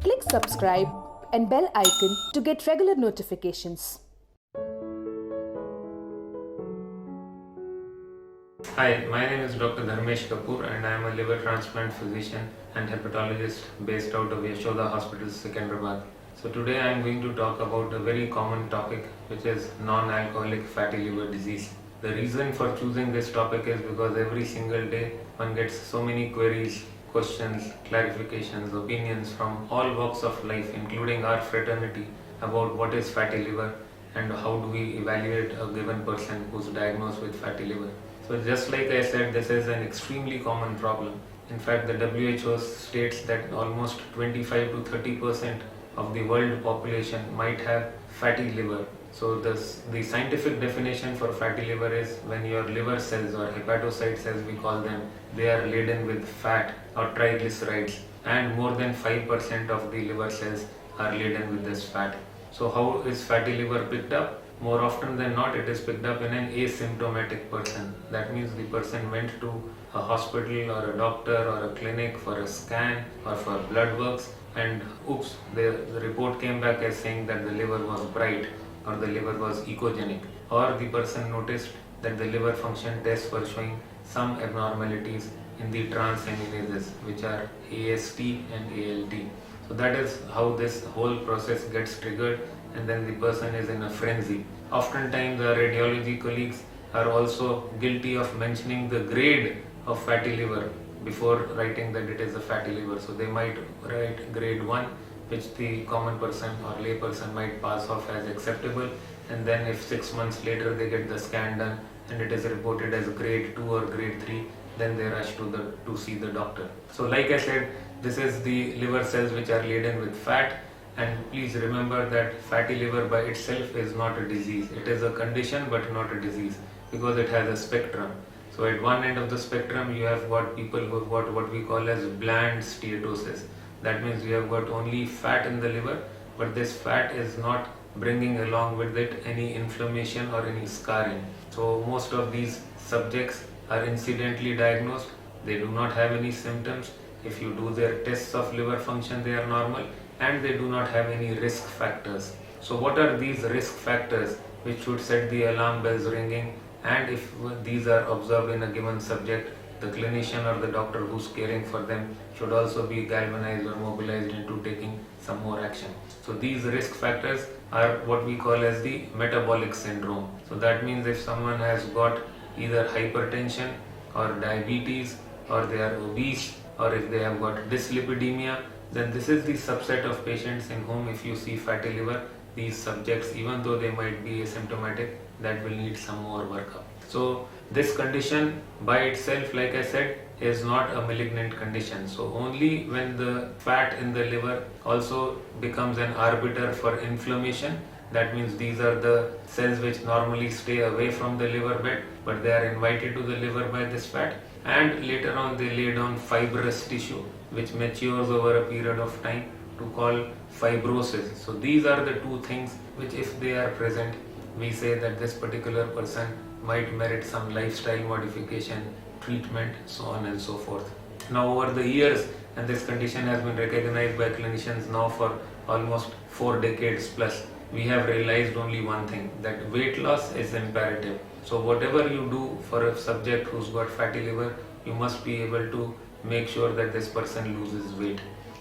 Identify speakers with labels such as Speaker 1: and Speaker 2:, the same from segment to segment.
Speaker 1: Click subscribe and bell icon to get regular notifications.
Speaker 2: Hi, my name is Dr. Dharmesh Kapoor and I am a liver transplant physician and hepatologist based out of Yashoda Hospital, Secunderabad. So today I am going to talk about a very common topic, which is non-alcoholic fatty liver disease. The reason for choosing this topic is because every single day one gets so many queries, questions, clarifications, opinions from all walks of life, including our fraternity, about what is fatty liver and how do we evaluate a given person who's diagnosed with fatty liver. So just like I said, this is an extremely common problem. In fact, the WHO states that almost 25 to 30% of the world population might have fatty liver. So the scientific definition for fatty liver is when your liver cells, or hepatocytes as we call them, they are laden with fat or triglycerides, and more than 5% of the liver cells are laden with this fat. So how is fatty liver picked up? More often than not, it is picked up in an asymptomatic person. That means the person went to a hospital or a doctor or a clinic for a scan or for blood works, and oops, the report came back as saying that the liver was bright or the liver was ecogenic, or the person noticed that the liver function tests were showing some abnormalities in the transaminases, which are AST and ALT. So that is how this whole process gets triggered, and then the person is in a frenzy. Oftentimes our radiology colleagues are also guilty of mentioning the grade of fatty liver before writing that it is a fatty liver. So they might write grade 1, which the common person or lay person might pass off as acceptable, and then if 6 months later they get the scan done and it is reported as grade 2 or grade 3, then they rush to see the doctor. So like I said, this is the liver cells which are laden with fat, and please remember that fatty liver by itself is not a disease. It is a condition but not a disease, because it has a spectrum. So at one end of the spectrum you have got people who have got what we call as bland steatosis. That means you have got only fat in the liver, but this fat is not bringing along with it any inflammation or any scarring. So most of these subjects are incidentally diagnosed. They do not have any symptoms. If you do their tests of liver function, they are normal, and they do not have any risk factors. So what are these risk factors which should set the alarm bells ringing, and if these are observed in a given subject, the clinician or the doctor who's caring for them should also be galvanized or mobilized into taking some more action. So these risk factors are what we call as the metabolic syndrome. So that means if someone has got either hypertension or diabetes, or they are obese, or if they have got dyslipidemia, then this is the subset of patients in whom if you see fatty liver, these subjects, even though they might be asymptomatic, that will need some more workup. So this condition by itself, like I said, is not a malignant condition. So only when the fat in the liver also becomes an arbiter for inflammation, that means these are the cells which normally stay away from the liver bed, but they are invited to the liver by this fat, and later on they lay down fibrous tissue which matures over a period of time to call fibrosis. So these are the two things which, if they are present, we say that this particular person might merit some lifestyle modification, treatment, so on and so forth. Now over the years, and this condition has been recognized by clinicians now for almost 4 decades plus, we have realized only one thing, that weight loss is imperative. So whatever you do for a subject who's got fatty liver, you must be able to make sure that this person loses weight.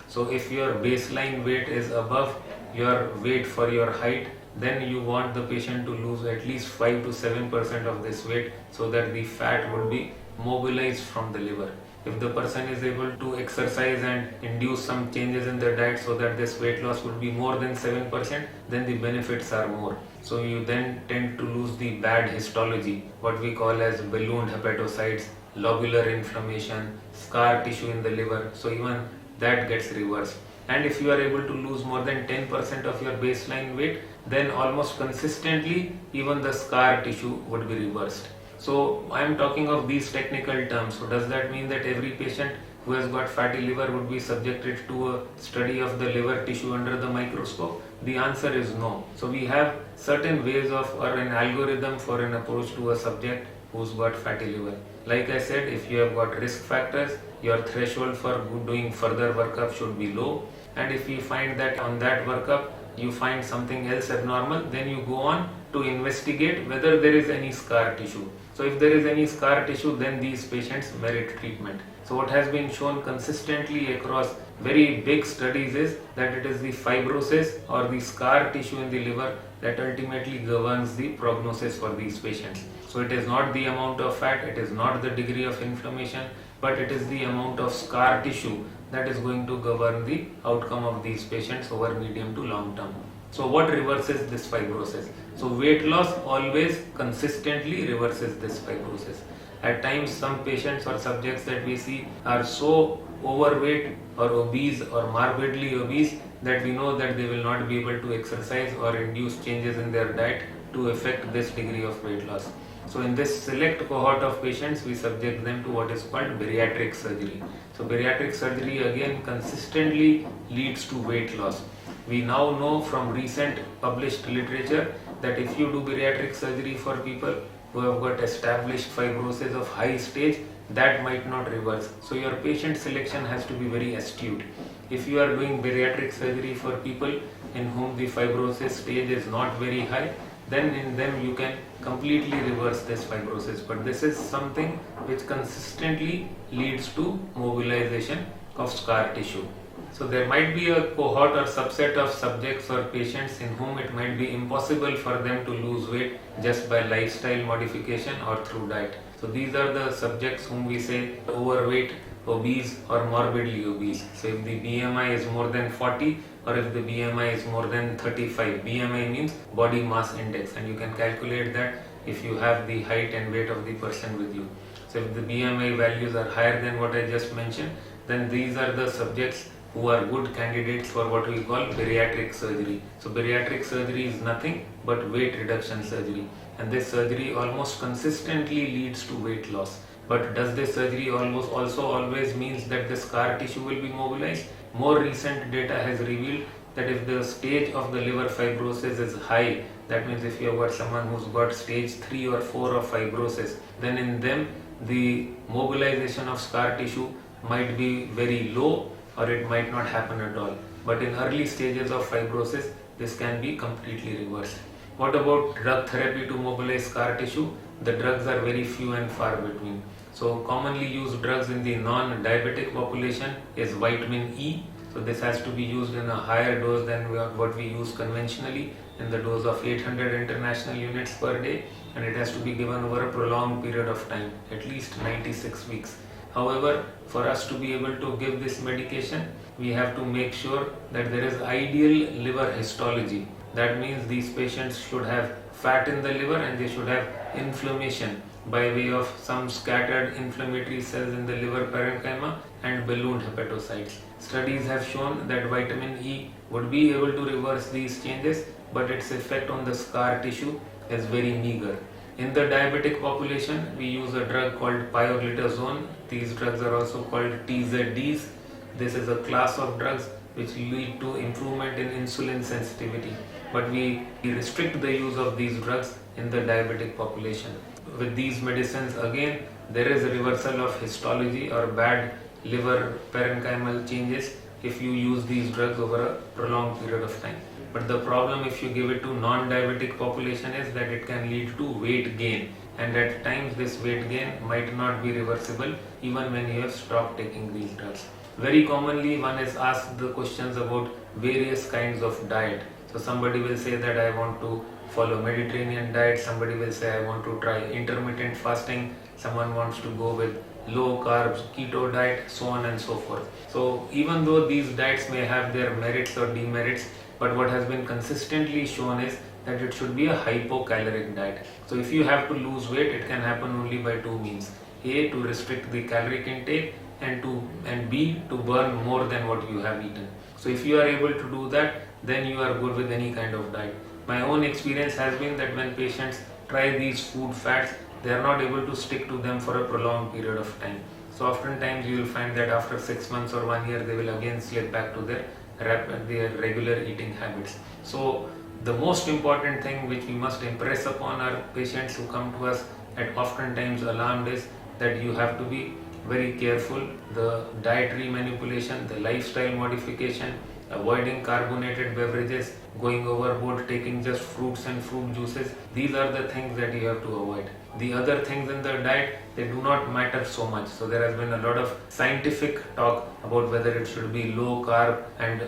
Speaker 2: So if your baseline weight is above your weight for your height, then you want the patient to lose at least 5 to 7% of this weight, so that the fat would be mobilized from the liver. If the person is able to exercise and induce some changes in their diet so that this weight loss would be more than 7%, then the benefits are more. So you then tend to lose the bad histology, what we call as ballooned hepatocytes, lobular inflammation, scar tissue in the liver. So even that gets reversed. And if you are able to lose more than 10% of your baseline weight, then almost consistently even the scar tissue would be reversed. So I am talking of these technical terms. So does that mean that every patient who has got fatty liver would be subjected to a study of the liver tissue under the microscope? The answer is no. So we have certain ways of, or an algorithm for an approach to a subject who's got fatty liver. Like I said, if you have got risk factors, your threshold for doing further workup should be low, and if we find that on that workup you find something else abnormal, then you go on to investigate whether there is any scar tissue. So if there is any scar tissue, then these patients merit treatment. So what has been shown consistently across very big studies is that it is the fibrosis or the scar tissue in the liver that ultimately governs the prognosis for these patients. So it is not the amount of fat, it is not the degree of inflammation, but it is the amount of scar tissue that is going to govern the outcome of these patients over medium to long term. So what reverses this fibrosis? So weight loss always consistently reverses this fibrosis. At times some patients or subjects that we see are so overweight or obese or morbidly obese that we know that they will not be able to exercise or induce changes in their diet to affect this degree of weight loss. So in this select cohort of patients, we subject them to what is called bariatric surgery. So bariatric surgery again consistently leads to weight loss. We now know from recent published literature that if you do bariatric surgery for people who have got established fibrosis of high stage, that might not reverse. So your patient selection has to be very astute. If you are doing bariatric surgery for people in whom the fibrosis stage is not very high, then in them you can completely reverse this fibrosis. But this is something which consistently leads to mobilization of scar tissue. So there might be a cohort or subset of subjects or patients in whom it might be impossible for them to lose weight just by lifestyle modification or through diet. So these are the subjects whom we say overweight, obese or morbidly obese. So if the BMI is more than 40 or if the BMI is more than 35, BMI means body mass index, and you can calculate that if you have the height and weight of the person with you. So if the BMI values are higher than what I just mentioned, then these are the subjects who are good candidates for what we call bariatric surgery. So bariatric surgery is nothing but weight reduction surgery, and this surgery almost consistently leads to weight loss. But does this surgery also always means that the scar tissue will be mobilized? More recent data has revealed that if the stage of the liver fibrosis is high, that means if you have got someone who's got stage 3 or 4 of fibrosis, then in them the mobilization of scar tissue might be very low or it might not happen at all. But in early stages of fibrosis, this can be completely reversed. What about drug therapy to mobilize scar tissue? The drugs are very few and far between. So commonly used drugs in the non-diabetic population is vitamin E. So this has to be used in a higher dose than what we use conventionally, in the dose of 800 international units per day, and it has to be given over a prolonged period of time, at least 96 weeks. However, for us to be able to give this medication, we have to make sure that there is ideal liver histology. That means these patients should have fat in the liver and they should have inflammation by way of some scattered inflammatory cells in the liver parenchyma and ballooned hepatocytes. Studies have shown that vitamin E would be able to reverse these changes, but its effect on the scar tissue is very meager. In the diabetic population, we use a drug called pioglitazone. These drugs are also called TZDs. This is a class of drugs which lead to improvement in insulin sensitivity, but we restrict the use of these drugs in the diabetic population. With these medicines, again, there is a reversal of histology or bad liver parenchymal changes if you use these drugs over a prolonged period of time. But the problem if you give it to non-diabetic population is that it can lead to weight gain, and at times this weight gain might not be reversible even when you have stopped taking these drugs. Very commonly one is asked the questions about various kinds of diet. So somebody will say that I want to follow Mediterranean diet, somebody will say I want to try intermittent fasting, someone wants to go with low carbs, keto diet, so on and so forth. So even though these diets may have their merits or demerits, but what has been consistently shown is that it should be a hypocaloric diet. So if you have to lose weight, it can happen only by two means. A, to restrict the caloric intake, and B, to burn more than what you have eaten. So if you are able to do that, then you are good with any kind of diet. My own experience has been that when patients try these food fads, they are not able to stick to them for a prolonged period of time. So oftentimes you will find that after 6 months or 1 year, they will again slip back to their regular eating habits. So the most important thing which we must impress upon our patients who come to us at oftentimes alarmed is that you have to be very careful. The dietary manipulation, the lifestyle modification, avoiding carbonated beverages, going overboard, taking just fruits and fruit juices, these are the things that you have to avoid. The other things in the diet, they do not matter so much. So there has been a lot of scientific talk about whether it should be low carb and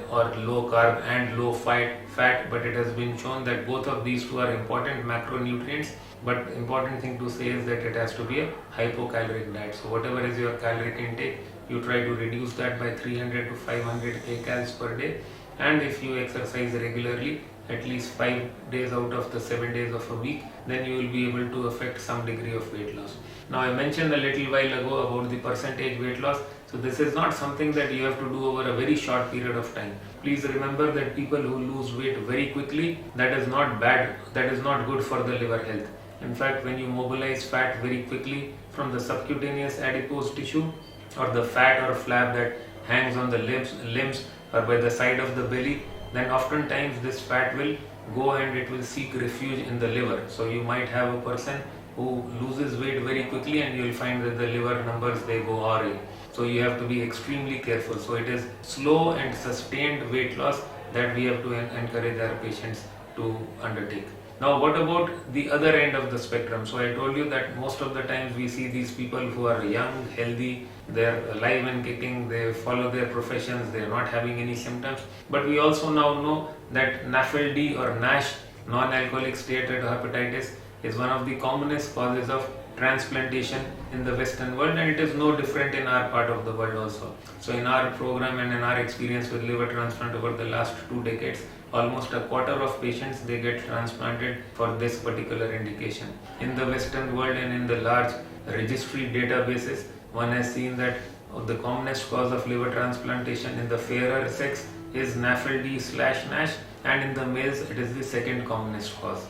Speaker 2: low fat, but it has been shown that both of these two are important macronutrients. But important thing to say is that it has to be a hypocaloric diet. So whatever is your caloric intake, you try to reduce that by 300 to 500 kcals per day. And if you exercise regularly, at least 5 days out of the 7 days of a week, then you will be able to affect some degree of weight loss. Now I mentioned a little while ago about the percentage weight loss. So this is not something that you have to do over a very short period of time. Please remember that people who lose weight very quickly, that is not bad, that is not good for the liver health. In fact, when you mobilize fat very quickly from the subcutaneous adipose tissue or the fat or flab that hangs on the limbs or by the side of the belly, then oftentimes this fat will go and it will seek refuge in the liver. So you might have a person who loses weight very quickly and you will find that the liver numbers, they go awry. So you have to be extremely careful. So it is slow and sustained weight loss that we have to encourage our patients to undertake. Now what about the other end of the spectrum? So I told you that most of the times we see these people who are young, healthy, they are alive and kicking, they follow their professions, they are not having any symptoms. But we also now know that NAFLD or NASH, non-alcoholic steatohepatitis, is one of the commonest causes of transplantation in the Western world, and it is no different in our part of the world also. So in our program and in our experience with liver transplant over the last 2 decades, almost a quarter of patients, they get transplanted for this particular indication. In the Western world and in the large registry databases, one has seen that the commonest cause of liver transplantation in the fairer sex is NAFLD/NASH, and in the males it is the second commonest cause.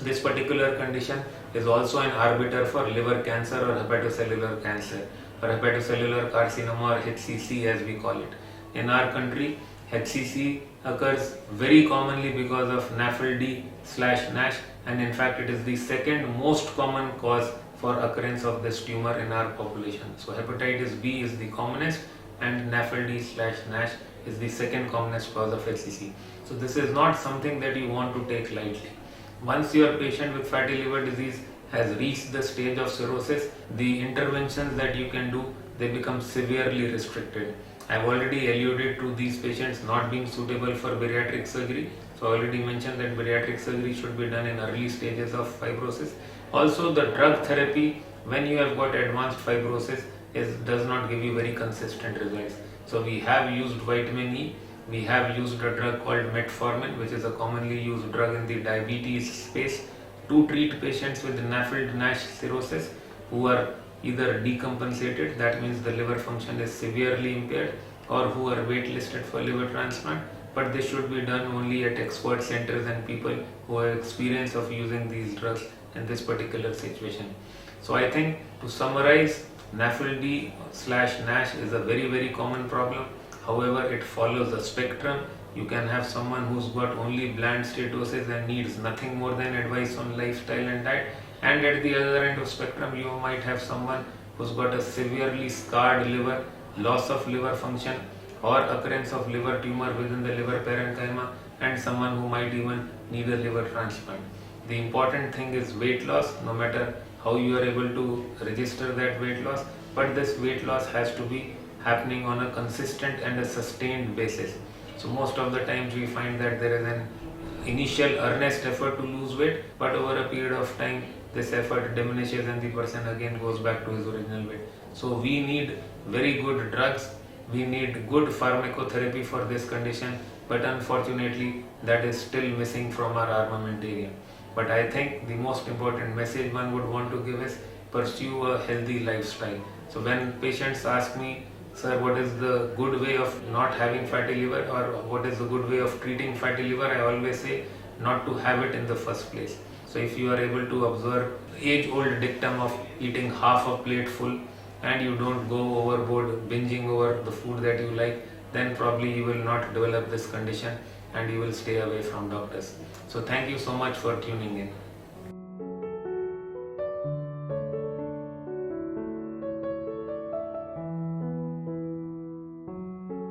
Speaker 2: This particular condition is also an arbiter for liver cancer or hepatocellular cancer or hepatocellular carcinoma or HCC as we call it. In our country, HCC occurs very commonly because of NAFLD/NASH, and in fact it is the second most common cause for occurrence of this tumor in our population. So hepatitis B is the commonest and NAFLD/NASH is the second commonest cause of HCC. So this is not something that you want to take lightly. Once your patient with fatty liver disease has reached the stage of cirrhosis, the interventions that you can do, they become severely restricted. I have already alluded to these patients not being suitable for bariatric surgery. So I already mentioned that bariatric surgery should be done in early stages of fibrosis. Also the drug therapy when you have got advanced fibrosis does not give you very consistent results. So we have used vitamin E. We have used a drug called metformin, which is a commonly used drug in the diabetes space, to treat patients with NAFLD/NASH cirrhosis who are either decompensated, that means the liver function is severely impaired, or who are waitlisted for liver transplant. But this should be done only at expert centers and people who have experience of using these drugs in this particular situation. So I think, to summarize, NAFLD/NASH is a very common problem. However, it follows a spectrum. You can have someone who's got only bland steatosis and needs nothing more than advice on lifestyle and diet. And at the other end of spectrum, you might have someone who's got a severely scarred liver, loss of liver function, or occurrence of liver tumor within the liver parenchyma, and someone who might even need a liver transplant. The important thing is weight loss, no matter how you are able to register that weight loss, but this weight loss has to be happening on a consistent and a sustained basis. So most of the times we find that there is an initial earnest effort to lose weight, but over a period of time this effort diminishes and the person again goes back to his original weight. So we need very good drugs, we need good pharmacotherapy for this condition, but unfortunately that is still missing from our armamentarium. But I think the most important message one would want to give is pursue a healthy lifestyle. So when patients ask me, sir, what is the good way of not having fatty liver, or what is the good way of treating fatty liver, I always say not to have it in the first place. So if you are able to observe age-old dictum of eating half a plate full and you don't go overboard binging over the food that you like, then probably you will not develop this condition and you will stay away from doctors. So thank you so much for tuning in.